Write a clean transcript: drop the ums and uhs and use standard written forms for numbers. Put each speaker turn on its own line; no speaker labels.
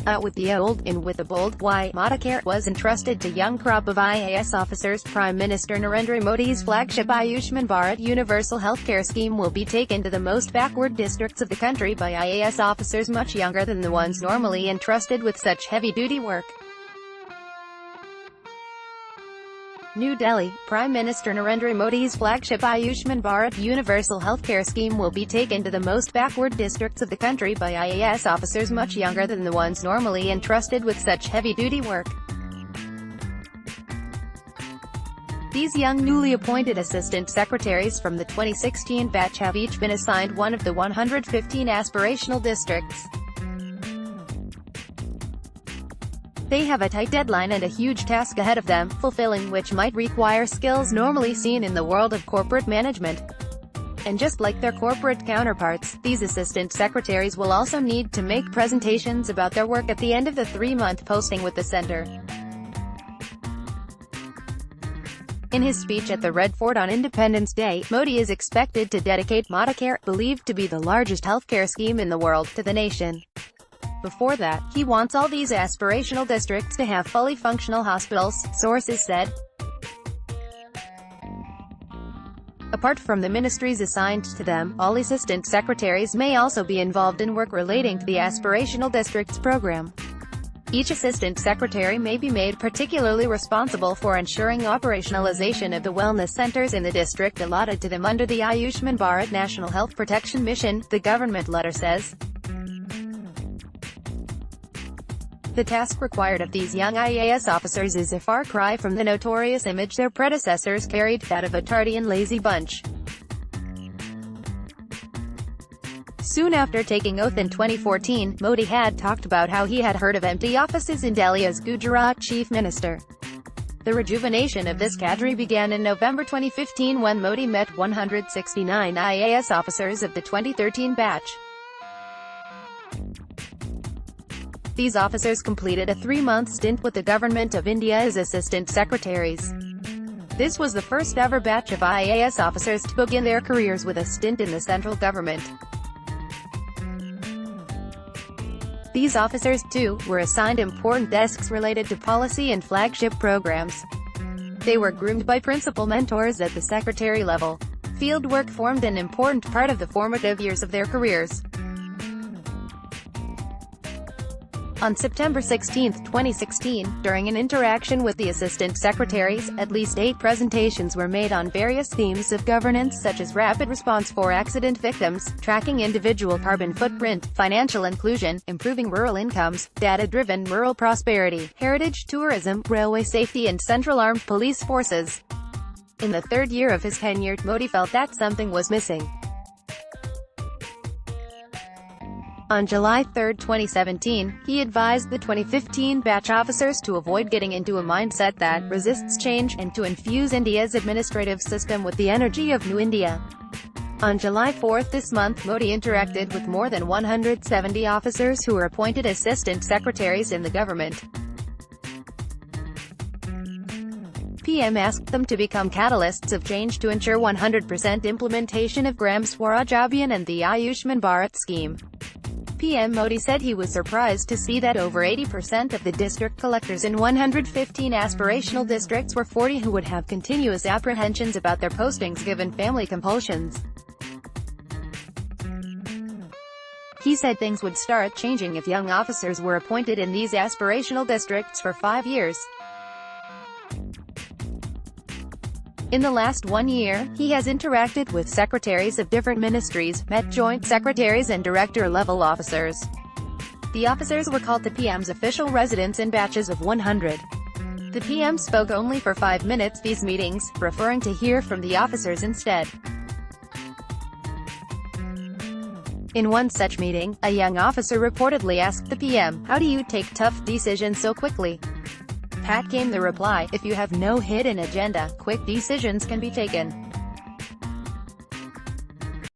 Out with the old, in with the bold. Why Modicare was entrusted to young crop of IAS officers. Prime Minister Narendra Modi's flagship Ayushman Bharat Universal Healthcare Scheme will be taken to the most backward districts of the country by IAS officers much younger than the ones normally entrusted with such heavy-duty work. New Delhi, Prime Minister Narendra Modi's flagship Ayushman Bharat Universal Healthcare Scheme will be taken to the most backward districts of the country by IAS officers much younger than the ones normally entrusted with such heavy-duty work. These young newly appointed assistant secretaries from the 2016 batch have each been assigned one of the 115 aspirational districts. They have a tight deadline and a huge task ahead of them, fulfilling which might require skills normally seen in the world of corporate management. And just like their corporate counterparts, these assistant secretaries will also need to make presentations about their work at the end of the 3-month posting with the center. In his speech at the Red Fort on Independence Day, Modi is expected to dedicate Modicare, believed to be the largest healthcare scheme in the world, to the nation. Before that, he wants all these aspirational districts to have fully functional hospitals, sources said. Apart from the ministries assigned to them, all assistant secretaries may also be involved in work relating to the aspirational districts program. Each assistant secretary may be made particularly responsible for ensuring operationalization of the wellness centers in the district allotted to them under the Ayushman Bharat National Health Protection Mission, the government letter says. The task required of these young IAS officers is a far cry from the notorious image their predecessors carried, that of a tardy and lazy bunch. Soon after taking oath in 2014, Modi had talked about how he had heard of empty offices in Delhi as Gujarat chief minister. The rejuvenation of this cadre began in November 2015 when Modi met 169 IAS officers of the 2013 batch. These officers completed a 3-month stint with the Government of India as assistant secretaries. This was the first ever batch of IAS officers to begin their careers with a stint in the central government. These officers, too, were assigned important desks related to policy and flagship programs. They were groomed by principal mentors at the secretary level. Field work formed an important part of the formative years of their careers. On September 16, 2016, during an interaction with the assistant secretaries, at least 8 presentations were made on various themes of governance such as rapid response for accident victims, tracking individual carbon footprint, financial inclusion, improving rural incomes, data-driven rural prosperity, heritage tourism, railway safety and central armed police forces. In the 3rd year of his tenure, Modi felt that something was missing. On July 3, 2017, he advised the 2015 batch officers to avoid getting into a mindset that resists change, and to infuse India's administrative system with the energy of New India. On July 4 this month, Modi interacted with more than 170 officers who were appointed assistant secretaries in the government. PM asked them to become catalysts of change to ensure 100% implementation of Gram Swaraj Abhiyan and the Ayushman Bharat scheme. PM Modi said he was surprised to see that over 80% of the district collectors in 115 aspirational districts were 40 who would have continuous apprehensions about their postings given family compulsions. He said things would start changing if young officers were appointed in these aspirational districts for 5 years. In the last 1 year, he has interacted with secretaries of different ministries, met joint secretaries and director-level officers. The officers were called to PM's official residence in batches of 100. The PM spoke only for 5 minutes these meetings, preferring to hear from the officers instead. In one such meeting, a young officer reportedly asked the PM, "How do you take tough decisions so quickly?" Pat came the reply, "If you have no hidden agenda, quick decisions can be taken."